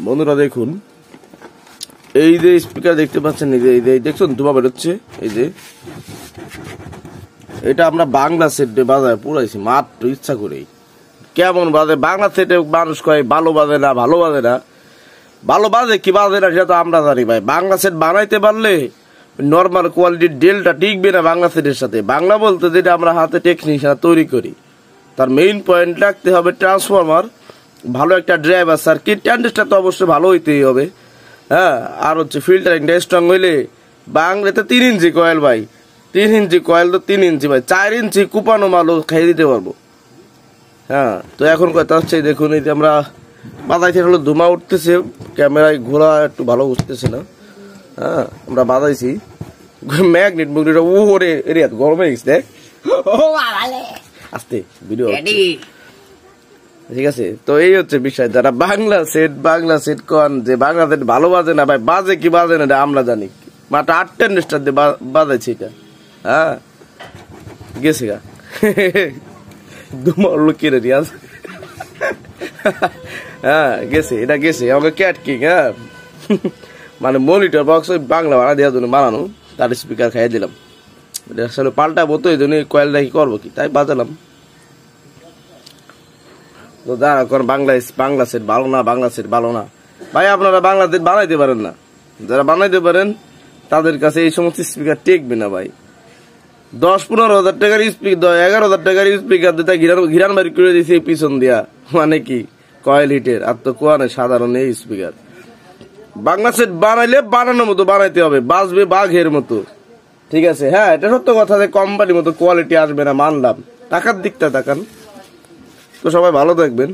বন্ধুরা দেখুন, এই যে স্পিকার দেখতে পাচ্ছেন, এই যে দেখছেন ধোঁয়া বেরোচ্ছে, এই যে এটা আমরা বাংলা সেটে বাজায় পুরাইছি মাত্র ইচ্ছা করেই। কেমন বাজে বাংলা সেটে মানুষ কয় ভালো বাজে না, ভালো বাজে না, ভালো বাজে কি বাজে না সেটা তো আমরা জানি ভাই। বাংলা সেট বানাইতে পারলে নর্মাল কোয়ালিটির ডেলটা টিকবে না বাংলা সেটের সাথে। বাংলা বলতে যেটা আমরা হাতে টেকনিশিয়ান তৈরি করি, তার মেইন পয়েন্ট রাখতে হবে ট্রান্সফরমার, ভালো একটা ড্রাইভার সার্কিট, ট্রানজিস্টার তো অবশ্যই ভালো হইতেই হবে, হ্যাঁ। আর হচ্ছে ফিল্টারিংটা স্ট্রং হইলে বাংলাতে 3 ইঞ্চি কয়েল ভাই, 3 ইঞ্চি কয়েল তো 3 ইঞ্চি ভাই, 4 ইঞ্চি কুপানো মালও খাইয়ে দিতে পারবো, হ্যাঁ। তো এখন কথা হচ্ছে দেখুন, এই যে আমরা বাজাইতে হলো ধুমা উঠতেছে, ক্যামেরায় ঘোরা একটু ভালো উঠতেছে না, হ্যাঁ। আমরা বাজাইছি ম্যাগনেট মুগনেট ওরে এরিয়া গরমে গেছে, দেখ আস্তে ভিডিও, ঠিক আছে। তো এই হচ্ছে বিষয়, যারা বাংলা সেট কন যে বাংলা সেট ভালো বাজে না ভাই, বাজে কি বাজে না এটা আমরা জানি, মাত্র 8 ট্রানজিস্টার দিয়ে বাজাইছি এটা, হ্যাঁ। গেছে গা দুমার লোক কিনে নিয়ে আস, হ্যাঁ গেছে, এটা গেছে আমাকে ক্যাট কিং, হ্যাঁ। মানে মনিটর বক্স ওই বাংলা ভাড়া দেওয়ার জন্য বানানো, তার স্পিকার খাইয়ে দিলাম, আসলে পাল্টাবো তো এই জন্য কয়েলটা কি করবো কি, তাই বাজালাম। তো যারা এখন বাংলা সেট ভালো না, বাংলা সেট ভালো না ভাই, আপনারা বাংলা সেট বানাইতে পারেন না, যারা বানাইতে পারেন তাদের কাছে এই সমস্ত স্পিকার টেকবে না ভাই। 10-15 হাজার টাকার স্পিকার, 11,000 টাকার স্পিকার দিতে ঘিরান বাড়ি করে দিয়েছে পিছন দিয়া, মানে কি কয়েল হিটের, আর তো কোয়া নেই সাধারণ এই স্পিকার। বাংলা সেট বানাইলে বানানোর মতো বানাইতে হবে, বাজবে বাঘের মতো, ঠিক আছে, হ্যাঁ। এটা সত্য কথা যে কোম্পানির মতো কোয়ালিটি আসবে না, মানলাম, টাকার দিকটা তাকান। তো সবাই ভালো থাকবেন।